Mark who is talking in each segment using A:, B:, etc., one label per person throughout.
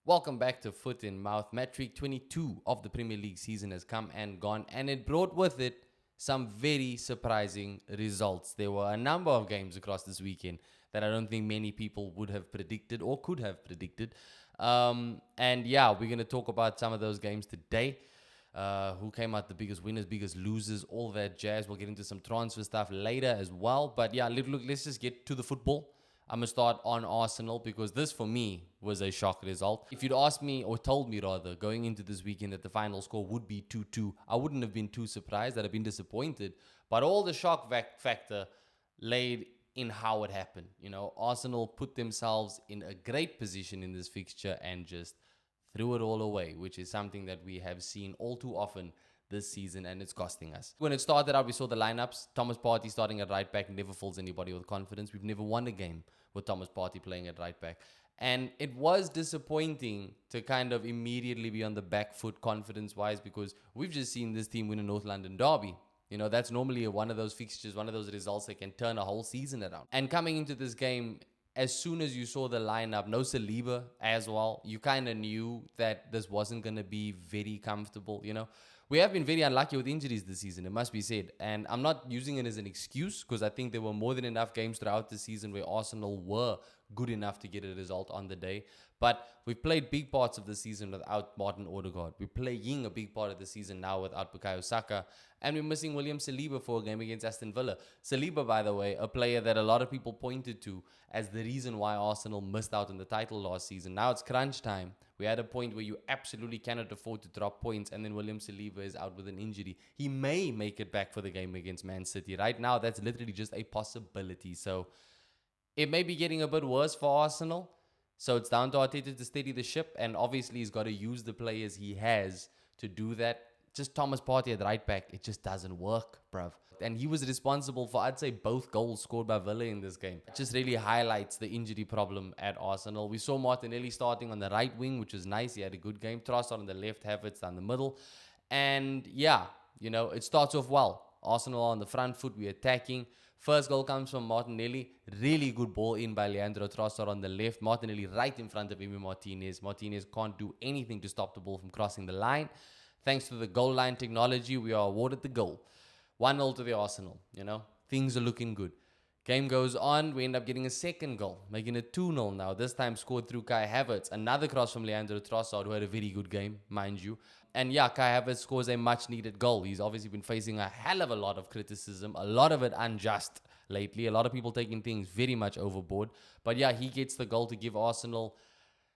A: Welcome back to Foot in Mouth. Matchweek 22 of the Premier League season has come and gone, and it brought with it some very surprising results. There were a number of games across this weekend that I don't think many people would have predicted or could have predicted. And yeah, we're going to talk about some of those games today. Who came out the biggest winners, biggest losers, all that jazz. We'll get into some transfer stuff later as well. But yeah, look, let's just get to the football. I'm going to start on Arsenal because this, for me, was a shock result. If you'd asked me, or told me rather, going into this weekend that the final score would be 2-2, I wouldn't have been too surprised. I'd have been disappointed. But all the shock factor laid in how it happened. You know, Arsenal put themselves in a great position in this fixture and just threw it all away, which is something that we have seen all too often this season, and it's costing us. When it started out, we saw the lineups. Thomas Partey starting at right back never fills anybody with confidence. We've never won a game with Thomas Partey playing at right back. And it was disappointing to kind of immediately be on the back foot confidence-wise because we've just seen this team win a North London derby. You know, that's normally one of those fixtures, one of those results that can turn a whole season around. And coming into this game, as soon as you saw the lineup, no Saliba as well, you kind of knew that this wasn't going to be very comfortable, you know. We have been very unlucky with injuries this season, it must be said. And I'm not using it as an excuse because I think there were more than enough games throughout the season where Arsenal were good enough to get a result on the day. But we've played big parts of the season without Martin Odegaard. We're playing a big part of the season now without Bukayo Saka. And we're missing William Saliba for a game against Aston Villa. Saliba, by the way, a player that a lot of people pointed to as the reason why Arsenal missed out on the title last season. Now it's crunch time. We're at a point where you absolutely cannot afford to drop points, and then William Saliba is out with an injury. He may make it back for the game against Man City. Right now, that's literally just a possibility. So it may be getting a bit worse for Arsenal. So it's down to Arteta to steady the ship, and obviously he's got to use the players he has to do that. Just Thomas Partey at right back, it just doesn't work, bruv. And he was responsible for, I'd say, both goals scored by Villa in this game. It just really highlights the injury problem at Arsenal. We saw Martinelli starting on the right wing, which was nice. He had a good game. Trossard on the left, Havertz down the middle. And yeah, you know, it starts off well. Arsenal on the front foot, we're attacking. First goal comes from Martinelli. Really good ball in by Leandro Trossard on the left. Martinelli right in front of Emi Martinez. Martinez can't do anything to stop the ball from crossing the line. Thanks to the goal line technology, we are awarded the goal. 1-0 to the Arsenal, you know. Things are looking good. Game goes on, we end up getting a second goal, making it 2-0 now. This time scored through Kai Havertz. Another cross from Leandro Trossard, who had a very good game, mind you. And yeah, Kai Havertz scores a much-needed goal. He's obviously been facing a hell of a lot of criticism, a lot of it unjust lately. A lot of people taking things very much overboard. But yeah, he gets the goal to give Arsenal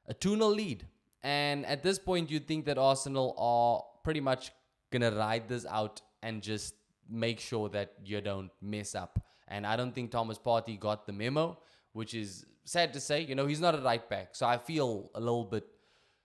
A: a 2-0 lead. And at this point, you'd think that Arsenal are pretty much going to ride this out and just make sure that you don't mess up. And I don't think Thomas Partey got the memo, which is sad to say. You know, he's not a right back, so I feel a little bit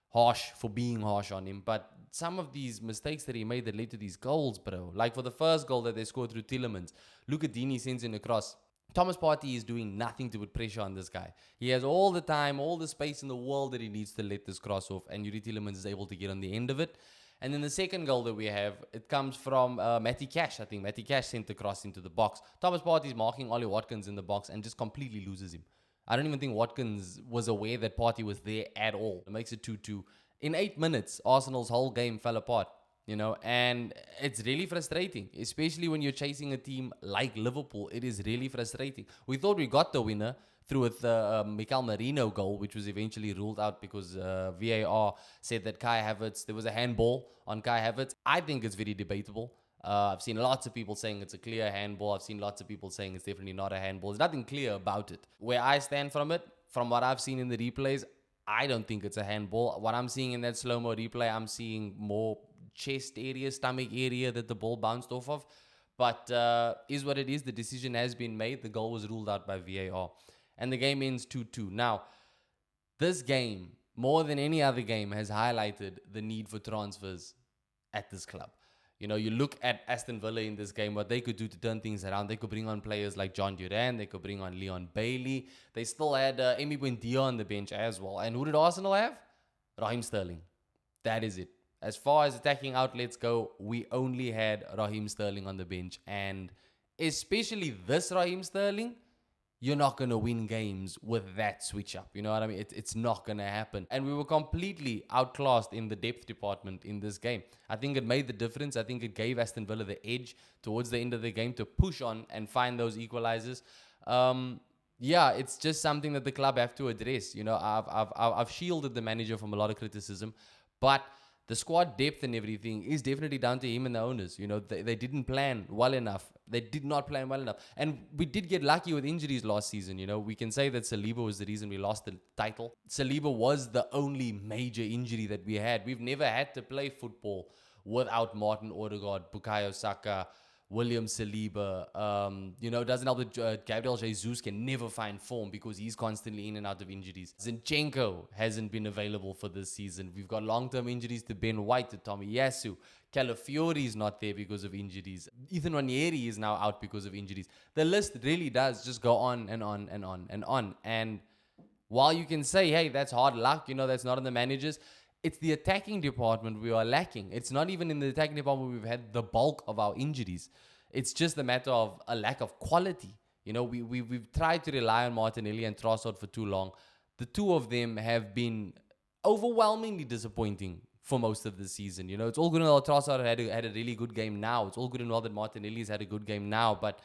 A: harsh for being harsh on him. But some of these mistakes that he made that led to these goals, bro. Like for the first goal that they scored through Tielemans, Luca Dini sends in a cross. Thomas Partey is doing nothing to put pressure on this guy. He has all the time, all the space in the world that he needs to let this cross off, and Yuri Tielemans is able to get on the end of it. And then the second goal that we have, it comes from Matty Cash. I think Matty Cash sent the cross into the box. Thomas Partey is marking Ollie Watkins in the box and just completely loses him. I don't even think Watkins was aware that Partey was there at all. It makes it 2-2. In 8 minutes, Arsenal's whole game fell apart, you know, and it's really frustrating, especially when you're chasing a team like Liverpool. It is really frustrating. We thought we got the winner through the Mikel Merino goal, which was eventually ruled out because VAR said that Kai Havertz, there was a handball on Kai Havertz. I think it's very debatable. I've seen lots of people saying it's a clear handball. I've seen lots of people saying it's definitely not a handball. There's nothing clear about it. Where I stand from it, from what I've seen in the replays, I don't think it's a handball. What I'm seeing in that slow-mo replay, I'm seeing more chest area, stomach area that the ball bounced off of. But is what it is. The decision has been made. The goal was ruled out by VAR. And the game ends 2-2. Now, this game, more than any other game, has highlighted the need for transfers at this club. You know, you look at Aston Villa in this game, what they could do to turn things around. They could bring on players like John Duran. They could bring on Leon Bailey. They still had Emi Buendia on the bench as well. And who did Arsenal have? Raheem Sterling. That is it. As far as attacking outlets go, we only had Raheem Sterling on the bench. And especially this Raheem Sterling, you're not going to win games with that switch up. You know what I mean? It's not going to happen. And we were completely outclassed in the depth department in this game. I think it made the difference. I think it gave Aston Villa the edge towards the end of the game to push on and find those equalizers. Yeah, it's just something that the club have to address. You know, I've shielded the manager from a lot of criticism, but the squad depth and everything is definitely down to him and the owners. You know, they didn't plan well enough. They did not plan well enough. And we did get lucky with injuries last season. You know, we can say that Saliba was the reason we lost the title. Saliba was the only major injury that we had. We've never had to play football without Martin Odegaard, Bukayo Saka, William Saliba. You know, doesn't help that Gabriel Jesus can never find form because he's constantly in and out of injuries. Zinchenko hasn't been available for this season. We've got long-term injuries to Ben White, to Tommy Yasu. Calafiori is not there because of injuries. Ethan Ranieri is now out because of injuries. The list really does just go on and on and on and on. And while you can say, hey, that's hard luck, you know, that's not on the managers, it's the attacking department we are lacking. It's not even in the attacking department we've had the bulk of our injuries. It's just a matter of a lack of quality. You know, we've tried to rely on Martinelli and Trossard for too long. The two of them have been overwhelmingly disappointing for most of the season. You know, it's all good and well Trossard had a really good game now. It's all good and well that Martinelli's had a good game now. But,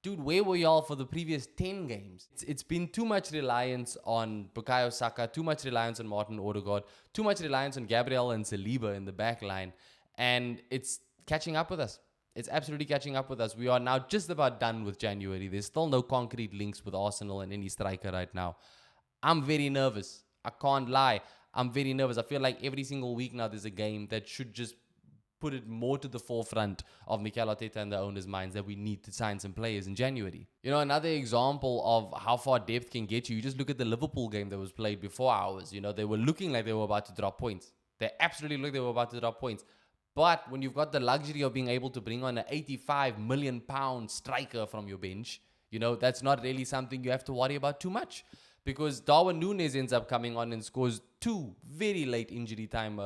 A: dude, where were y'all for the previous 10 games? It's been too much reliance on Bukayo Saka, too much reliance on Martin Odegaard, too much reliance on Gabriel and Saliba in the back line. And it's catching up with us. It's absolutely catching up with us. We are now just about done with January. There's still no concrete links with Arsenal and any striker right now. I'm very nervous. I can't lie. I'm very nervous. I feel like every single week now there's a game that should just put it more to the forefront of Mikel Arteta and the owners' minds that we need to sign some players in January. You know, another example of how far depth can get you, you just look at the Liverpool game that was played before ours. You know, they were looking like they were about to drop points. They absolutely looked like they were about to drop points. But when you've got the luxury of being able to bring on an £85 million striker from your bench, you know, that's not really something you have to worry about too much. Because Darwin Núñez ends up coming on and scores two very late injury time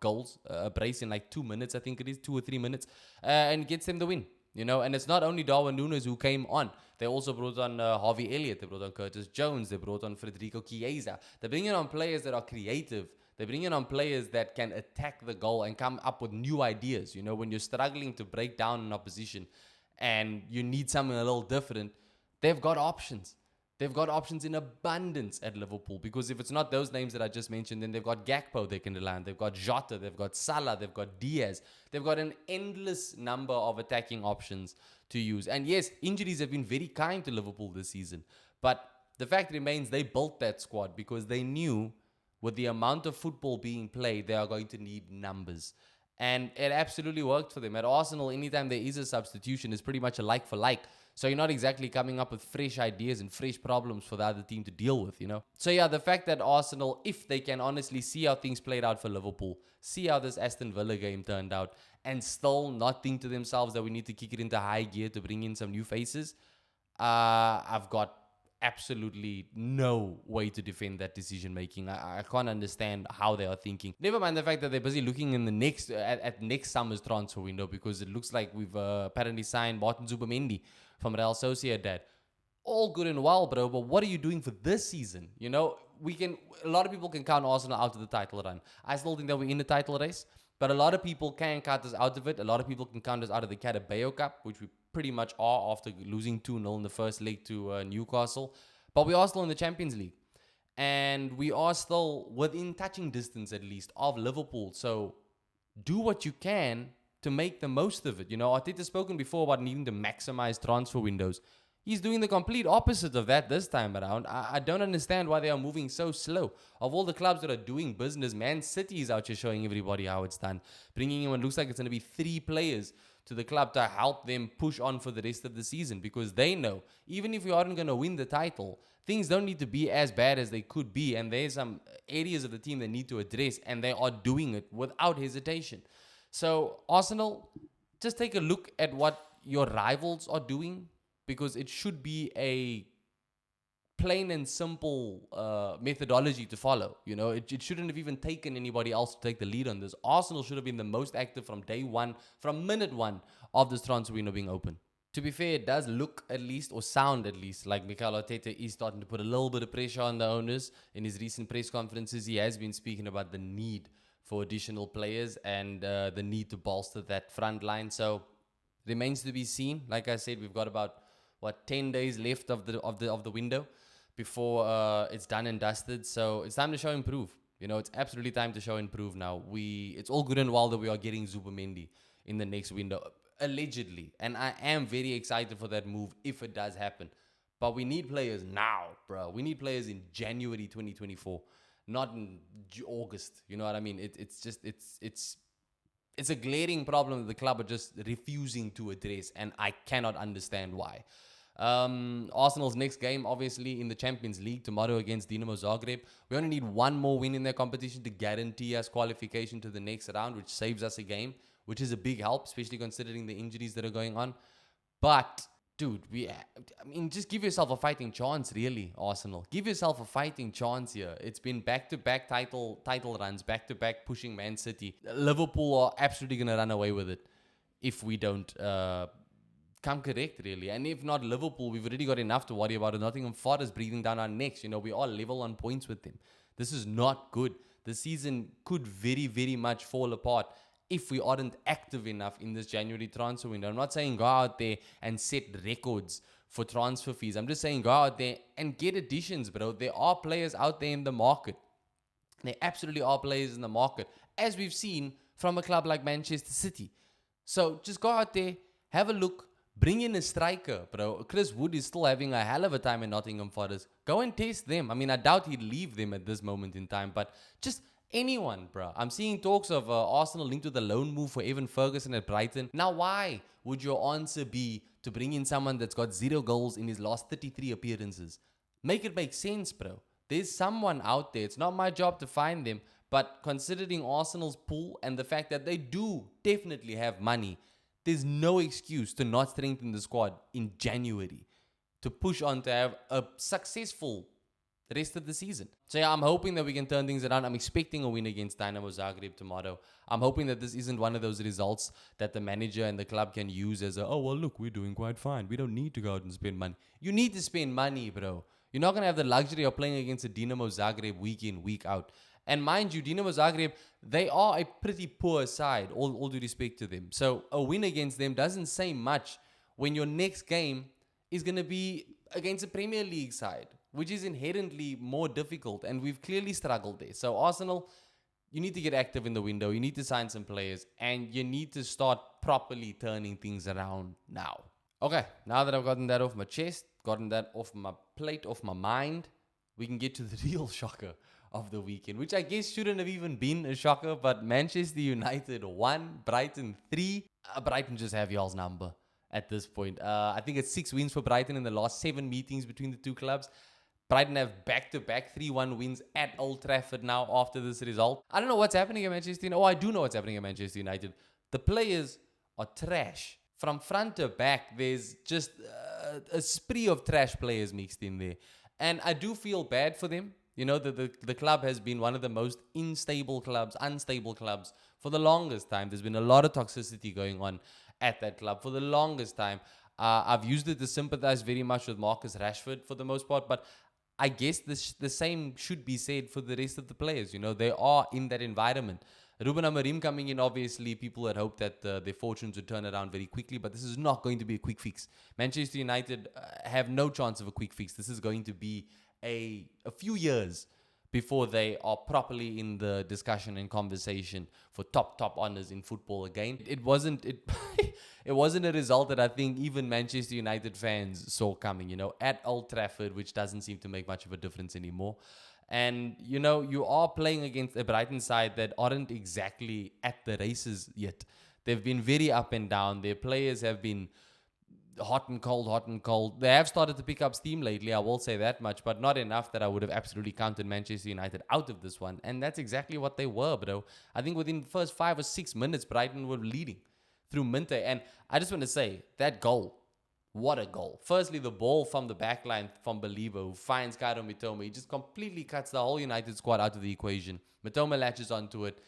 A: goals, a brace in like 2 minutes, I think it is, 2 or 3 minutes, and gets them the win. You know, and it's not only Darwin Núñez who came on. They also brought on Harvey Elliott, they brought on Curtis Jones, they brought on Federico Chiesa. They're bringing on players that are creative. They're bringing on players that can attack the goal and come up with new ideas. You know, when you're struggling to break down an opposition and you need something a little different, they've got options. They've got options in abundance at Liverpool, because if it's not those names that I just mentioned, then they've got Gakpo they can rely on. They've got Jota, they've got Salah, they've got Diaz. They've got an endless number of attacking options to use. And yes, injuries have been very kind to Liverpool this season. But the fact remains they built that squad because they knew with the amount of football being played, they are going to need numbers. And it absolutely worked for them. At Arsenal, anytime there is a substitution, it's pretty much a like for like. So you're not exactly coming up with fresh ideas and fresh problems for the other team to deal with, you know. So yeah, the fact that Arsenal, if they can honestly see how things played out for Liverpool, see how this Aston Villa game turned out, and still not think to themselves that we need to kick it into high gear to bring in some new faces, I've got absolutely no way to defend that decision making. I can't understand how they are thinking. Never mind the fact that they're busy looking in the next at next summer's transfer window, because it looks like we've apparently signed Martin Zubimendi from Real Sociedad. All good and well, bro, but what are you doing for this season? You know, a lot of people can count Arsenal out of the title run. I still think that we're in the title race, but a lot of people can count us out of it. A lot of people can count us out of the Carabao Cup, which we pretty much are after losing 2-0 in the first leg to Newcastle. But we are still in the Champions League. And we are still within touching distance, at least, of Liverpool. So do what you can to make the most of it. You know, Arteta's spoken before about needing to maximize transfer windows. He's doing the complete opposite of that this time around. I don't understand why they are moving so slow. Of all the clubs that are doing business, Man City is out here showing everybody how it's done. Bringing in what looks like it's going to be 3 players to the club to help them push on for the rest of the season, because they know, even if we aren't going to win the title, things don't need to be as bad as they could be. And there's some areas of the team they need to address, and they are doing it without hesitation. So, Arsenal, just take a look at what your rivals are doing, because it should be a plain and simple methodology to follow. You know, it shouldn't have even taken anybody else to take the lead on this. Arsenal should have been the most active from day one, from minute one of this transfer window being open. To be fair, it does look at least, or sound at least, like Mikel Arteta is starting to put a little bit of pressure on the owners. In his recent press conferences, he has been speaking about the need for additional players and the need to bolster that front line. So remains to be seen. Like I said, we've got about 10 days left of the window before it's done and dusted. So it's time to show improve. It's absolutely time to show improve now. It's all good and well that we are getting Zubomendi in the next window, allegedly. And I am very excited for that move if it does happen. But we need players now, bro. We need players in January 2024, not in August. You know what I mean? It's a glaring problem that the club are just refusing to address, and I cannot understand why. Arsenal's next game, obviously, in the Champions League tomorrow against Dinamo Zagreb. We only need one more win in their competition to guarantee us qualification to the next round, which saves us a game, which is a big help, especially considering the injuries that are going on. But, dude, just give yourself a fighting chance, really, Arsenal. Give yourself a fighting chance here. It's been back-to-back title runs, back-to-back pushing Man City. Liverpool are absolutely going to run away with it if we don't come correct, really. And if not Liverpool, we've already got enough to worry about. Nottingham Forest breathing down our necks. We are level on points with them. This is not good. The season could very, very much fall apart if we aren't active enough in this January transfer window. I'm not saying go out there and set records for transfer fees. I'm just saying go out there and get additions, bro. There are players out there in the market. There absolutely are players in the market, as we've seen from a club like Manchester City. So just go out there, have a look, bring in a striker, bro. Chris Wood is still having a hell of a time in Nottingham Forest. Go and test them. I doubt he'd leave them at this moment in time, but just anyone, bro. I'm seeing talks of Arsenal linked with the loan move for Evan Ferguson at Brighton. Now, why would your answer be to bring in someone that's got 0 goals in his last 33 appearances? Make it make sense, bro. There's someone out there. It's not my job to find them, but considering Arsenal's pool and the fact that they do definitely have money, there's no excuse to not strengthen the squad in January to push on to have a successful rest of the season. So yeah, I'm hoping that we can turn things around. I'm expecting a win against Dinamo Zagreb tomorrow. I'm hoping that this isn't one of those results that the manager and the club can use as look, we're doing quite fine. We don't need to go out and spend money. You need to spend money, bro. You're not going to have the luxury of playing against a Dinamo Zagreb week in, week out. And mind you, Dinamo Zagreb, they are a pretty poor side, all due respect to them. So a win against them doesn't say much when your next game is going to be against a Premier League side, which is inherently more difficult. And we've clearly struggled there. So Arsenal, you need to get active in the window. You need to sign some players. And you need to start properly turning things around now. Okay, now that I've gotten that off my chest, gotten that off my plate, off my mind, we can get to the real shocker of the weekend, which I guess shouldn't have even been a shocker, but Manchester United 1, Brighton 3. Brighton just have y'all's number at this point. I think it's 6 wins for Brighton in the last 7 meetings between the two clubs. Brighton have back-to-back 3-1 wins at Old Trafford now after this result. I don't know what's happening at Manchester United. Oh, I do know what's happening at Manchester United. The players are trash. From front to back, there's just a spree of trash players mixed in there. And I do feel bad for them. The club has been one of the most unstable clubs for the longest time. There's been a lot of toxicity going on at that club for the longest time. I've used it to sympathize very much with Marcus Rashford for the most part, but I guess the same should be said for the rest of the players. They are in that environment. Ruben Amorim coming in, obviously, people had hoped that their fortunes would turn around very quickly, but this is not going to be a quick fix. Manchester United have no chance of a quick fix. This is going to be a few years before they are properly in the discussion and conversation for top honors in football again. It wasn't a result that I think even Manchester United fans saw coming, at Old Trafford, which doesn't seem to make much of a difference anymore. And, you are playing against a Brighton side that aren't exactly at the races yet. They've been very up and down. Their players have been hot and cold. They have started to pick up steam lately, I will say that much, but not enough that I would have absolutely counted Manchester United out of this one. And that's exactly what they were, bro. I think within the first 5 or 6 minutes, Brighton were leading through Minte. And I just want to say, that goal, what a goal. Firstly, the ball from the back line from Believer, who finds Kairo Mitoma. He just completely cuts the whole United squad out of the equation. Mitoma latches onto it.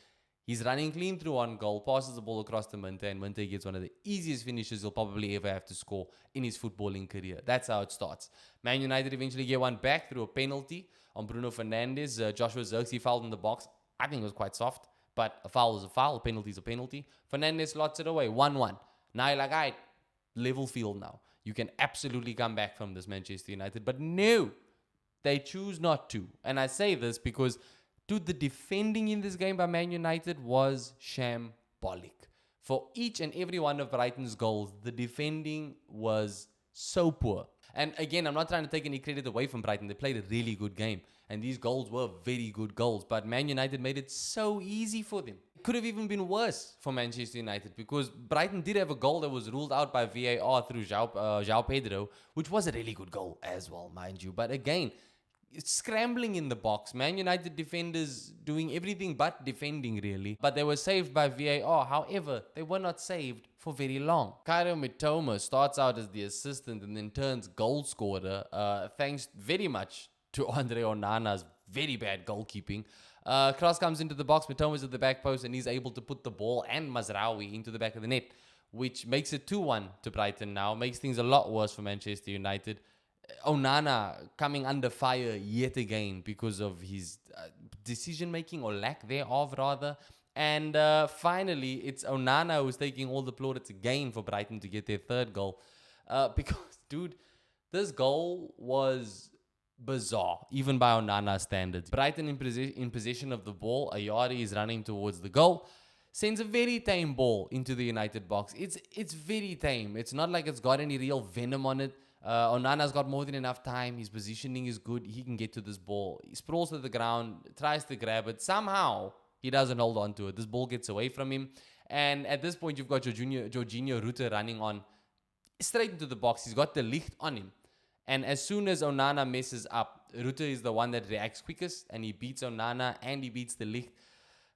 A: He's running clean through one goal, passes the ball across to Minte, and Minte gets one of the easiest finishes he'll probably ever have to score in his footballing career. That's how it starts. Man United eventually get one back through a penalty on Bruno Fernandes. Joshua Zirkzee fouled in the box. I think it was quite soft, but a foul is a foul, a penalty is a penalty. Fernandes slots it away, 1-1. Now you're like, all right, level field now. You can absolutely come back from this, Manchester United. But no, they choose not to. And I say this because, dude, the defending in this game by Man United was shambolic. For each and every one of Brighton's goals, the defending was so poor. And again, I'm not trying to take any credit away from Brighton. They played a really good game. And these goals were very good goals. But Man United made it so easy for them. It could have even been worse for Manchester United, because Brighton did have a goal that was ruled out by VAR through João Pedro, which was a really good goal as well, mind you. But again, scrambling in the box. Man United defenders doing everything but defending, really. But they were saved by VAR. However, they were not saved for very long. Kairo Mitoma starts out as the assistant and then turns goal scorer, thanks very much to Andre Onana's very bad goalkeeping. Cross comes into the box, Mitoma's at the back post, and he's able to put the ball and Mazraoui into the back of the net, which makes it 2-1 to Brighton now. Makes things a lot worse for Manchester United. Onana coming under fire yet again because of his decision-making, or lack thereof, rather. And finally, it's Onana who's taking all the plaudits again for Brighton to get their third goal. Because, dude, this goal was bizarre, even by Onana's standards. Brighton in possession of the ball. Ayari is running towards the goal. Sends a very tame ball into the United box. It's very tame. It's not like it's got any real venom on it. Onana's got more than enough time. His positioning is good. He can get to this ball. He sprawls to the ground, tries to grab it. Somehow, he doesn't hold on to it. This ball gets away from him. And at this point, you've got Jorginho Rutte running on straight into the box. He's got the Ligt on him. And as soon as Onana messes up, Rutte is the one that reacts quickest. And he beats Onana and he beats the Ligt.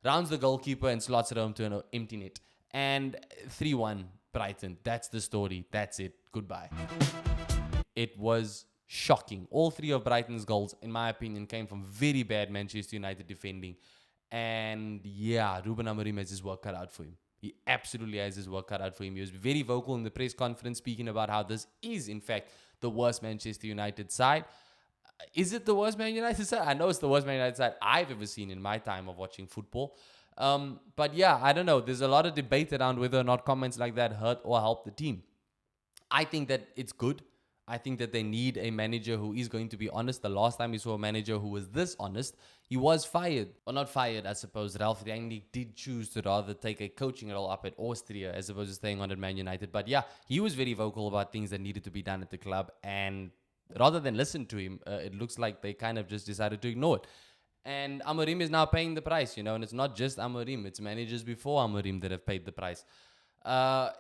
A: Rounds the goalkeeper and slots it home to an empty net. And 3-1 Brighton. That's the story. That's it. Goodbye. It was shocking. All three of Brighton's goals, in my opinion, came from very bad Manchester United defending. And yeah, Ruben Amorim has his work cut out for him. He absolutely has his work cut out for him. He was very vocal in the press conference speaking about how this is, in fact, the worst Manchester United side. Is it the worst Man United side? I know it's the worst Man United side I've ever seen in my time of watching football. But yeah, I don't know. There's a lot of debate around whether or not comments like that hurt or help the team. I think that it's good. I think that they need a manager who is going to be honest. The last time we saw a manager who was this honest, he was fired. Or not fired, I suppose. Ralf Rangnick did choose to rather take a coaching role up at Austria as opposed to staying on at Man United. But yeah, he was very vocal about things that needed to be done at the club. And rather than listen to him, it looks like they kind of just decided to ignore it. And Amorim is now paying the price, and it's not just Amorim. It's managers before Amorim that have paid the price.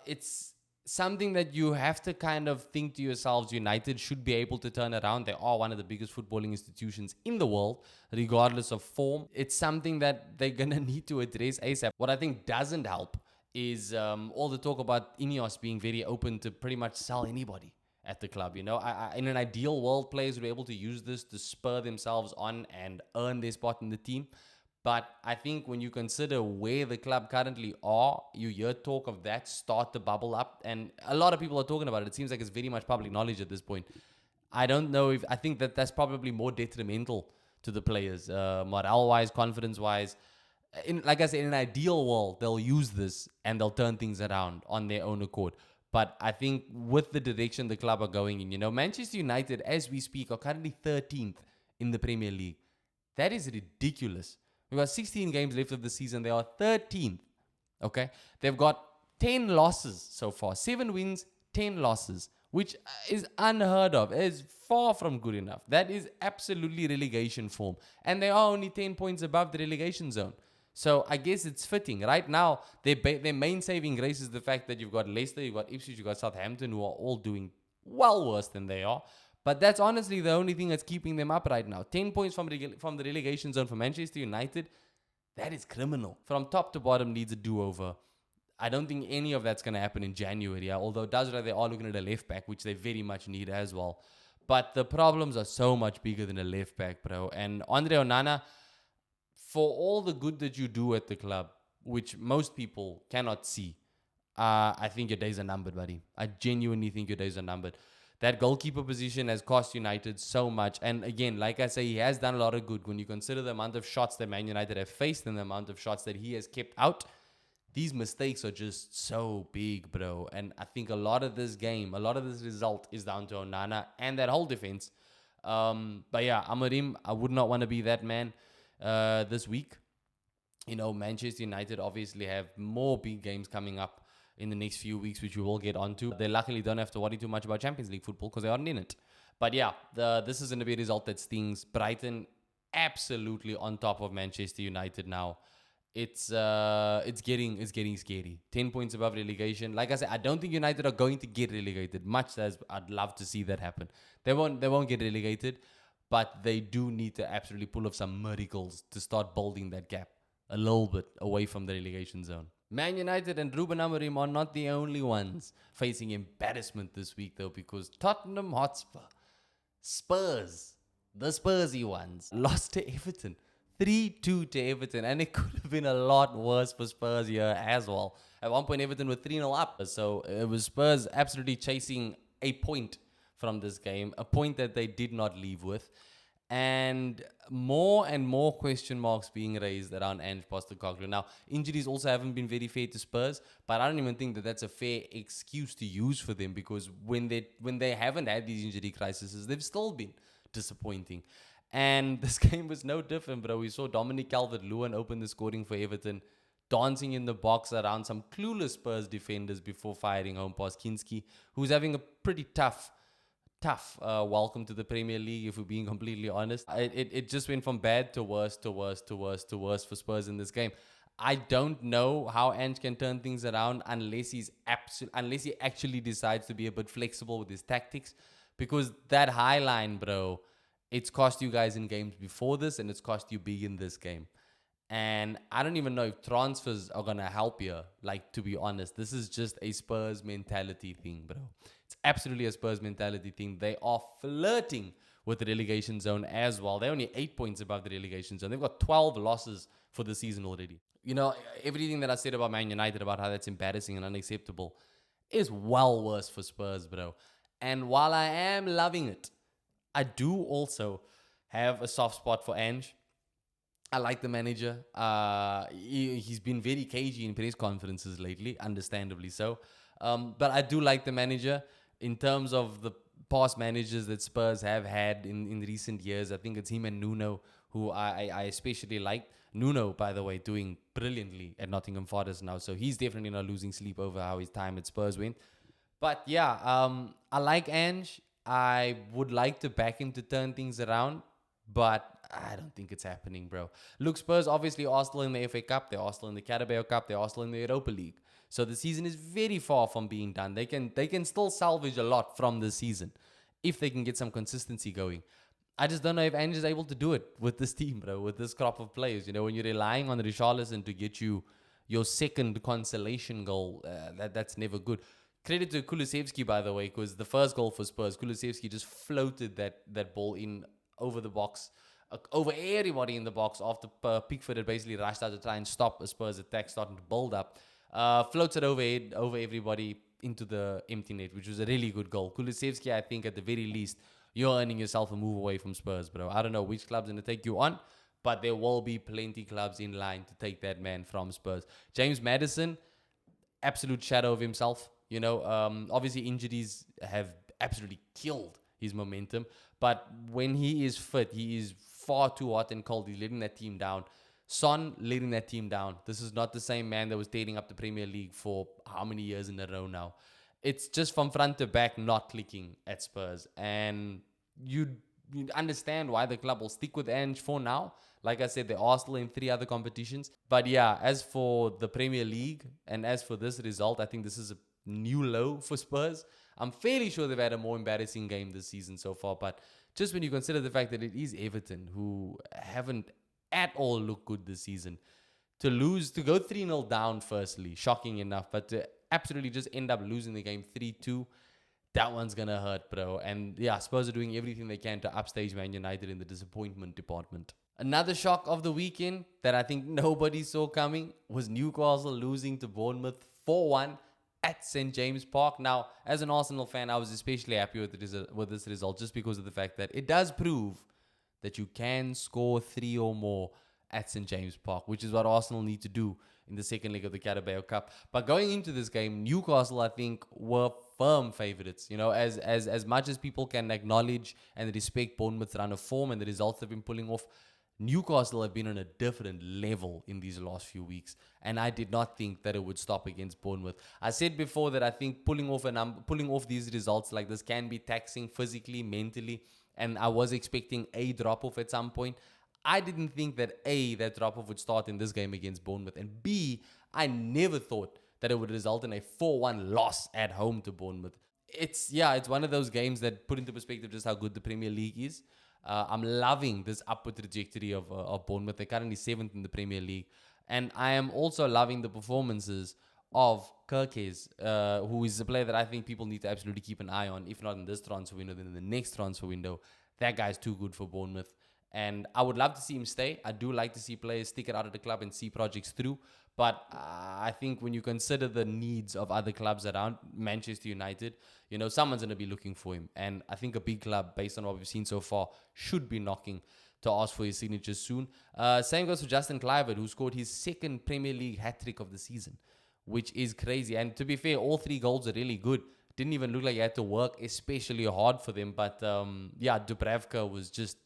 A: It's something that you have to kind of think to yourselves, United should be able to turn around. They are one of the biggest footballing institutions in the world, regardless of form. It's something that they're going to need to address ASAP. What I think doesn't help is all the talk about Ineos being very open to pretty much sell anybody at the club. In an ideal world, players will be able to use this to spur themselves on and earn their spot in the team. But I think when you consider where the club currently are, you hear talk of that start to bubble up. And a lot of people are talking about it. It seems like it's very much public knowledge at this point. I don't know if... I think that that's probably more detrimental to the players. Morale-wise, confidence-wise. Like I said, in an ideal world, they'll use this and they'll turn things around on their own accord. But I think with the direction the club are going in, Manchester United, as we speak, are currently 13th in the Premier League. That is ridiculous. We've got 16 games left of the season. They are 13th. Okay? They've got 10 losses so far. 7 wins, 10 losses, which is unheard of. It is far from good enough. That is absolutely relegation form. And they are only 10 points above the relegation zone. So I guess it's fitting. Right now, their main saving grace is the fact that you've got Leicester, you've got Ipswich, you've got Southampton, who are all doing well worse than they are. But that's honestly the only thing that's keeping them up right now. 10 points from the relegation zone for Manchester United, that is criminal. From top to bottom needs a do-over. I don't think any of that's going to happen in January. Although it does, they are looking at a left back, which they very much need as well. But the problems are so much bigger than a left back, bro. And Andre Onana, for all the good that you do at the club, which most people cannot see, I think your days are numbered, buddy. I genuinely think your days are numbered. That goalkeeper position has cost United so much. And again, like I say, he has done a lot of good when you consider the amount of shots that Man United have faced and the amount of shots that he has kept out. These mistakes are just so big, bro. And I think a lot of this game, a lot of this result is down to Onana and that whole defense. But yeah, Amorim, I would not want to be that man this week. Manchester United obviously have more big games coming up in the next few weeks, which we will get onto. They luckily don't have to worry too much about Champions League football because they aren't in it. But yeah, this is going to be a result that stings. Brighton absolutely on top of Manchester United now. It's getting scary. 10 points above relegation. Like I said, I don't think United are going to get relegated, much as I'd love to see that happen. They won't get relegated, but they do need to absolutely pull off some miracles to start building that gap a little bit away from the relegation zone. Man United and Ruben Amorim are not the only ones facing embarrassment this week, though, because Tottenham Hotspur, Spurs, the Spursy ones, lost to Everton. 3-2 to Everton, and it could have been a lot worse for Spurs here as well. At one point, Everton were 3-0 up, so it was Spurs absolutely chasing a point from this game, a point that they did not leave with. And more question marks being raised around Ange Postecoglu. Now, injuries also haven't been very fair to Spurs, but I don't even think that that's a fair excuse to use for them, because when they haven't had these injury crises, they've still been disappointing. And this game was no different, bro. We saw Dominic Calvert-Lewin open the scoring for Everton, dancing in the box around some clueless Spurs defenders before firing home past Kinski, who's having a pretty tough welcome to the Premier League, if we're being completely honest. It just went from bad to worse to worse to worse to worse for Spurs in this game. I don't know how Ange can turn things around unless he actually decides to be a bit flexible with his tactics, because that high line, bro, it's cost you guys in games before this, and it's cost you big in this game. And I don't even know if transfers are going to help here. Like, to be honest, this is just a Spurs mentality thing, bro. It's absolutely a Spurs mentality thing. They are flirting with the relegation zone as well. They're only 8 points above the relegation zone. They've got 12 losses for the season already. Everything that I said about Man United, about how that's embarrassing and unacceptable, is well worse for Spurs, bro. And while I am loving it, I do also have a soft spot for Ange. I like the manager. He's been very cagey in press conferences lately, understandably so. But I do like the manager. In terms of the past managers that Spurs have had in recent years, I think it's him and Nuno, who I especially like. Nuno, by the way, doing brilliantly at Nottingham Forest now. So he's definitely not losing sleep over how his time at Spurs went. But yeah, I like Ange. I would like to back him to turn things around, but I don't think it's happening, bro. Look, Spurs obviously are still in the FA Cup. They are still in the Carabao Cup. They are still in the Europa League. So the season is very far from being done. They can still salvage a lot from the season if they can get some consistency going. I just don't know if Ange is able to do it with this team, bro, with this crop of players. When you're relying on Richarlison to get you your second consolation goal, that's never good. Credit to Kulusevski, by the way, because the first goal for Spurs, Kulusevski just floated that ball in over the box, over everybody in the box after Pickford had basically rushed out to try and stop a Spurs attack starting to build up. Floats it over everybody into the empty net, which was a really good goal. Kulusevski, I think at the very least, you're earning yourself a move away from Spurs, bro. I don't know which club's going to take you on, but there will be plenty clubs in line to take that man from Spurs. James Maddison, absolute shadow of himself. Obviously injuries have absolutely killed his momentum, but when he is fit, he is far too hot and cold. He's letting that team down. Son letting that team down. This is not the same man that was tearing up the Premier League for how many years in a row now. It's just from front to back not clicking at Spurs, and you understand why the club will stick with Ange for now. Like I said, they are still in 3 other competitions. But yeah, as for the Premier League and as for this result, I think this is a new low for Spurs. I'm fairly sure they've had a more embarrassing game this season so far, but just when you consider the fact that it is Everton, who haven't at all looked good this season, to go 3-0 down firstly, shocking enough, but to absolutely just end up losing the game 3-2, that one's gonna hurt, bro. And yeah, Spurs are doing everything they can to upstage Man United in the disappointment department. Another shock of the weekend that I think nobody saw coming was Newcastle losing to Bournemouth 4-1 at St. James Park. Now, as an Arsenal fan, I was especially happy with this result just because of the fact that it does prove that you can score 3 or more at St. James Park, which is what Arsenal need to do in the second leg of the Carabao Cup. But going into this game, Newcastle, I think, were firm favourites. You know, as much as people can acknowledge and respect Bournemouth's run of form and the results they've been pulling off, Newcastle have been on a different level in these last few weeks, and I did not think that it would stop against Bournemouth. I said before that I think pulling off these results like this can be taxing physically, mentally, and I was expecting a drop-off at some point. I didn't think that A, that drop-off would start in this game against Bournemouth, and B, I never thought that it would result in a 4-1 loss at home to Bournemouth. It's one of those games that put into perspective just how good the Premier League is. I'm loving this upward trajectory of Bournemouth. They're currently 7th in the Premier League. And I am also loving the performances of Kirkes, who is a player that I think people need to absolutely keep an eye on, if not in this transfer window, then in the next transfer window. That guy's too good for Bournemouth. And I would love to see him stay. I do like to see players stick it out of the club and see projects through. But I think when you consider the needs of other clubs around Manchester United, you know, someone's going to be looking for him. And I think a big club, based on what we've seen so far, should be knocking to ask for his signature soon. Same goes for Justin Kluivert, who scored his second Premier League hat-trick of the season, which is crazy. And to be fair, all 3 goals are really good. Didn't even look like he had to work especially hard for them. But Dubravka was just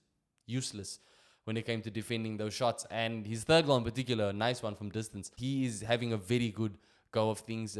A: useless when it came to defending those shots. And his third goal in particular, a nice one from distance. He is having a very good go of things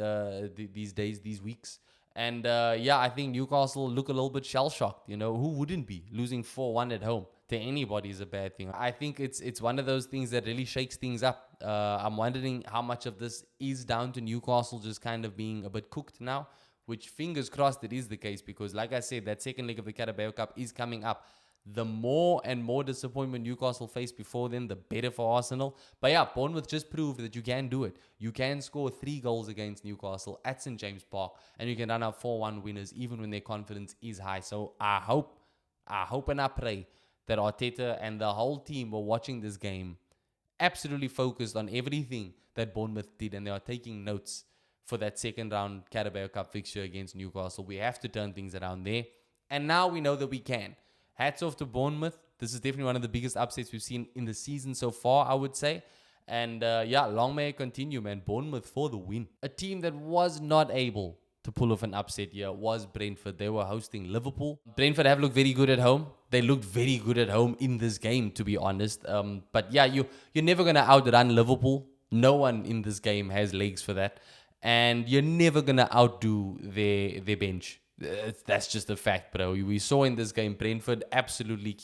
A: these days, these weeks. And I think Newcastle look a little bit shell-shocked. You know, who wouldn't be? Losing 4-1 at home to anybody is a bad thing. I think it's one of those things that really shakes things up. I'm wondering how much of this is down to Newcastle just kind of being a bit cooked now, which fingers crossed it is the case, because like I said, that second leg of the Carabao Cup is coming up. The more and more disappointment Newcastle faced before then, the better for Arsenal. But yeah, Bournemouth just proved that you can do it. You can score 3 goals against Newcastle at St. James Park, and you can run out 4-1 winners even when their confidence is high. So I hope and I pray that Arteta and the whole team were watching this game absolutely focused on everything that Bournemouth did, and they are taking notes for that second round Carabao Cup fixture against Newcastle. We have to turn things around there, and now we know that we can. Hats off to Bournemouth. This is definitely one of the biggest upsets we've seen in the season so far, I would say. And long may it continue, man. Bournemouth for the win. A team that was not able to pull off an upset here was Brentford. They were hosting Liverpool. Brentford have looked very good at home. They looked very good at home in this game, to be honest. But yeah, you're never going to outrun Liverpool. No one in this game has legs for that. And you're never going to outdo their bench. That's just a fact, bro. We saw in this game Brentford absolutely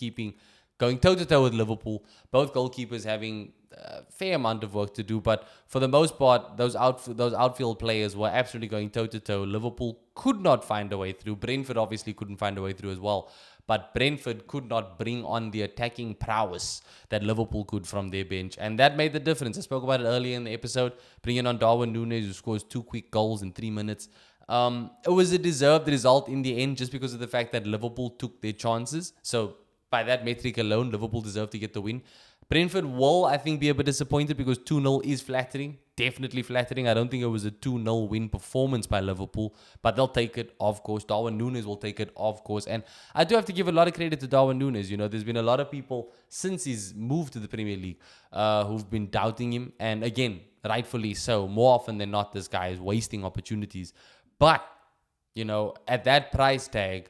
A: going toe-to-toe with Liverpool. Both goalkeepers having a fair amount of work to do, but for the most part, those outfield players were absolutely going toe-to-toe. Liverpool could not find a way through. Brentford obviously couldn't find a way through as well, but Brentford could not bring on the attacking prowess that Liverpool could from their bench, and that made the difference. I spoke about it earlier in the episode, bringing on Darwin Núñez, who scores 2 quick goals in 3 minutes. It was a deserved result in the end just because of the fact that Liverpool took their chances. So by that metric alone, Liverpool deserved to get the win. Brentford will, I think, be a bit disappointed because 2-0 is flattering. Definitely flattering. I don't think it was a 2-0 win performance by Liverpool, but they'll take it, of course. Darwin Núñez will take it, of course. And I do have to give a lot of credit to Darwin Núñez. You know, there's been a lot of people since he's moved to the Premier League who've been doubting him. And again, rightfully so. More often than not, this guy is wasting opportunities. But, you know, at that price tag,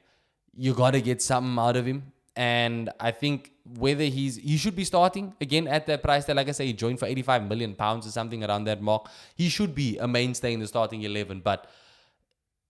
A: you got to get something out of him. And I think whether he should be starting again at that price tag. Like I say, he joined for £85 million or something around that mark. He should be a mainstay in the starting 11. But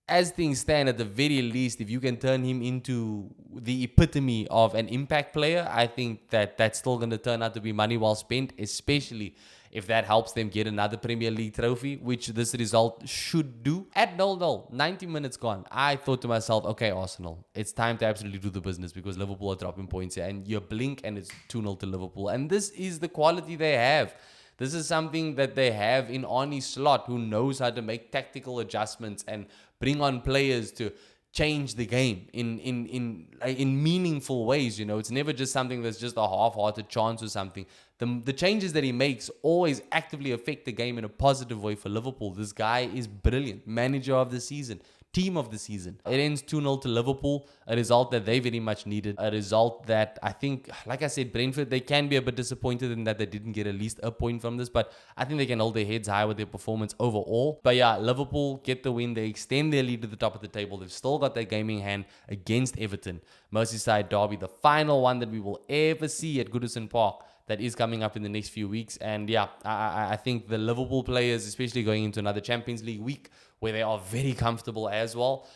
A: as things stand, at the very least, if you can turn him into the epitome of an impact player, I think that that's still going to turn out to be money well spent, especially if that helps them get another Premier League trophy, which this result should do. At 0-0, 90 minutes gone, I thought to myself, okay, Arsenal, it's time to absolutely do the business because Liverpool are dropping points here. And you blink and it's 2-0 to Liverpool. And this is the quality they have. This is something that they have in Arne Slot, who knows how to make tactical adjustments and bring on players to change the game in meaningful ways. It's never just something that's just a half-hearted chance or something. The changes that he makes always actively affect the game in a positive way for Liverpool. This guy is brilliant. Manager of the season. Team of the season. It ends 2-0 to Liverpool, a result that they very much needed, a result that I think, like I said, Brentford, they can be a bit disappointed in that they didn't get at least a point from this, but I think they can hold their heads high with their performance overall. But yeah, Liverpool get the win. They extend their lead to the top of the table. They've still got their game in hand against Everton. Merseyside derby, the final one that we will ever see at Goodison Park, that is coming up in the next few weeks. And yeah, I think the Liverpool players, especially going into another Champions League week where they are very comfortable as well,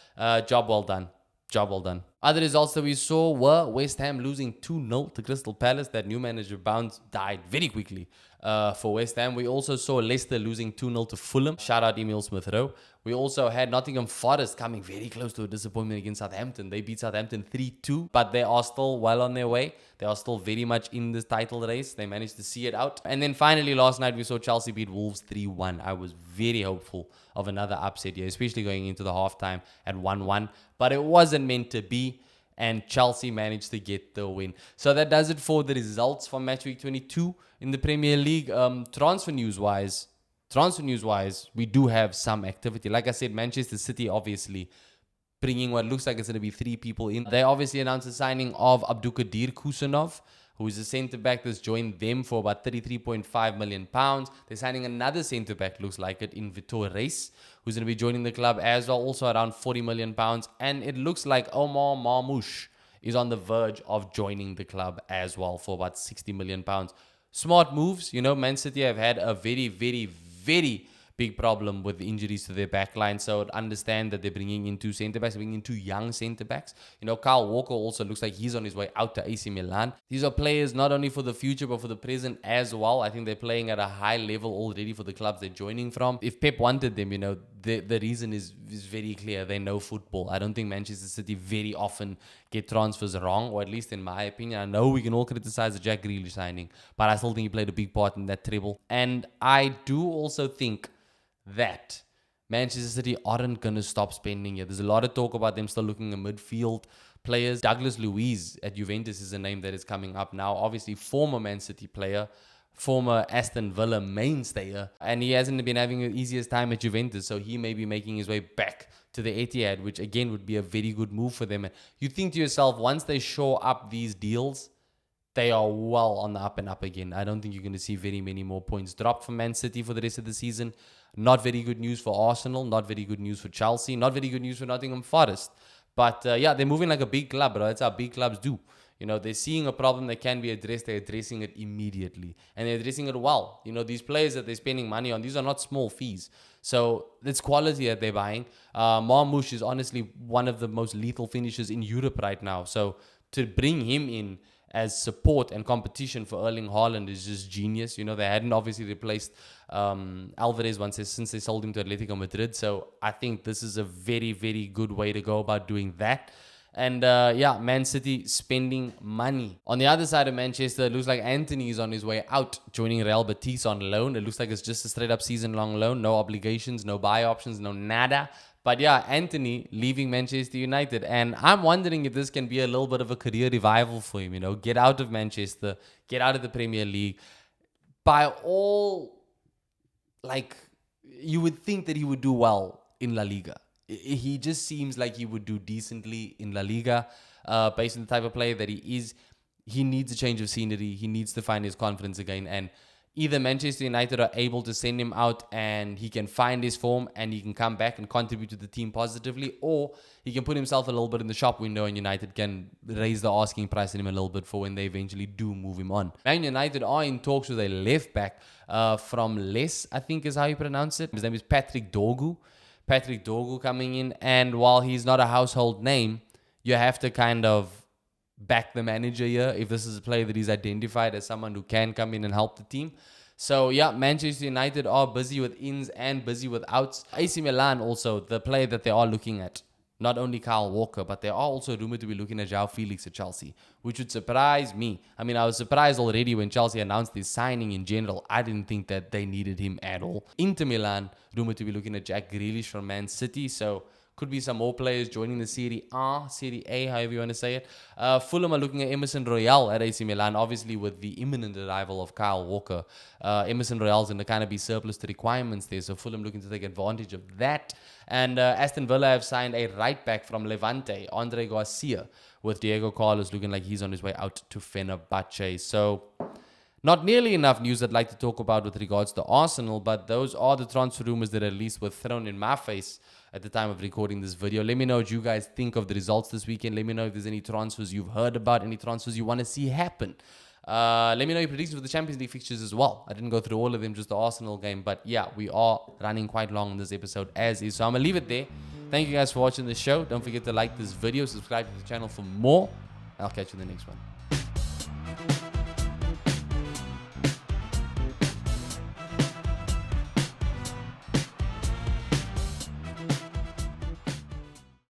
A: job well done. Job well done. Other results that we saw were West Ham losing 2-0 to Crystal Palace. That new manager bounce died very quickly for West Ham. We also saw Leicester losing 2-0 to Fulham. Shout out Emile Smith-Rowe. We also had Nottingham Forest coming very close to a disappointment against Southampton. They beat Southampton 3-2, but they are still well on their way. They are still very much in this title race. They managed to see it out. And then finally, last night, we saw Chelsea beat Wolves 3-1. I was very hopeful of another upset here, especially going into the halftime at 1-1. But it wasn't meant to be, and Chelsea managed to get the win. So that does it for the results from Matchweek 22 in the Premier League. Transfer news-wise, we do have some activity. Like I said, Manchester City obviously bringing what looks like it's going to be 3 people in. They obviously announced the signing of Abdulkadir Kusanov, who is a centre-back that's joined them for about £33.5 million. They're signing another centre-back, looks like it, in Vitor Reis, who's going to be joining the club as well, also around £40 million. And it looks like Omar Marmoush is on the verge of joining the club as well for about £60 million. Smart moves. Man City have had a very, very, very big problem with injuries to their backline. So I'd understand that they're bringing in 2 centre-backs, bringing in 2 young centre-backs. Kyle Walker also looks like he's on his way out to AC Milan. These are players not only for the future, but for the present as well. I think they're playing at a high level already for the clubs they're joining from. If Pep wanted them, the reason is very clear. They know football. I don't think Manchester City very often get transfers wrong, or at least in my opinion. I know we can all criticize the Jack Grealish signing, but I still think he played a big part in that treble. And I do also think that Manchester City aren't going to stop spending here. There's a lot of talk about them still looking at midfield players. Douglas Luiz at Juventus is a name that is coming up now. Obviously, former Man City player, former Aston Villa mainstay, and he hasn't been having the easiest time at Juventus, so he may be making his way back to the Etihad, which again would be a very good move for them. And you think to yourself, once they shore up these deals, they are well on the up and up again. I don't think you're going to see very many more points dropped from Man City for the rest of the season. Not very good news for Arsenal. Not very good news for Chelsea. Not very good news for Nottingham Forest. But yeah, they're moving like a big club, bro. That's how big clubs do. They're seeing a problem that can be addressed. They're addressing it immediately. And they're addressing it well. These players that they're spending money on, these are not small fees. So it's quality that they're buying. Marmoush is honestly one of the most lethal finishers in Europe right now. So to bring him in as support and competition for Erling Haaland is just genius. They hadn't obviously replaced Alvarez since they sold him to Atletico Madrid. So I think this is a very, very good way to go about doing that. And yeah, Man City spending money. On the other side of Manchester, it looks like Anthony is on his way out, joining Real Betis on loan. It looks like it's just a straight-up season-long loan. No obligations, no buy options, no nada. But yeah, Anthony leaving Manchester United. And I'm wondering if this can be a little bit of a career revival for him. Get out of Manchester, get out of the Premier League. By all, you would think that he would do well in La Liga. He just seems like he would do decently in La Liga, based on the type of player that he is. He needs a change of scenery. He needs to find his confidence again. And either Manchester United are able to send him out and he can find his form and he can come back and contribute to the team positively, or he can put himself a little bit in the shop window and United can raise the asking price on him a little bit for when they eventually do move him on. Man United are in talks with a left back from Les, I think is how you pronounce it. His name is Patrick Dorgu. Patrick Dorgu coming in, and while he's not a household name, you have to kind of back the manager here if this is a player that he's identified as someone who can come in and help the team. So yeah, Manchester United are busy with ins and busy with outs. AC Milan also, the player that they are looking at, not only Kyle Walker, but they are also rumored to be looking at João Felix at Chelsea, which would surprise me. I mean, I was surprised already when Chelsea announced his signing in general. I didn't think that they needed him at all. Inter Milan rumored to be looking at Jack Grealish from Man City, so Could be some more players joining the Serie A, however you want to say it. Fulham are looking at Emerson Royale at AC Milan, obviously with the imminent arrival of Kyle Walker. Emerson Royale's going to kind of be surplus to requirements there, so Fulham looking to take advantage of that. And Aston Villa have signed a right back from Levante, Andre Garcia, with Diego Carlos looking like he's on his way out to Fenerbahce. So not nearly enough news I'd like to talk about with regards to Arsenal, but those are the transfer rumors that at least were thrown in my face at the time of recording this video. Let me know what you guys think of the results this weekend. Let me know if there's any transfers you've heard about, any transfers you want to see happen. Let me know your predictions for the Champions League fixtures as well. I didn't go through all of them, just the Arsenal game. But yeah, we are running quite long in this episode as is. So I'm going to leave it there. Thank you guys for watching the show. Don't forget to like this video, subscribe to the channel for more. I'll catch you in the next one.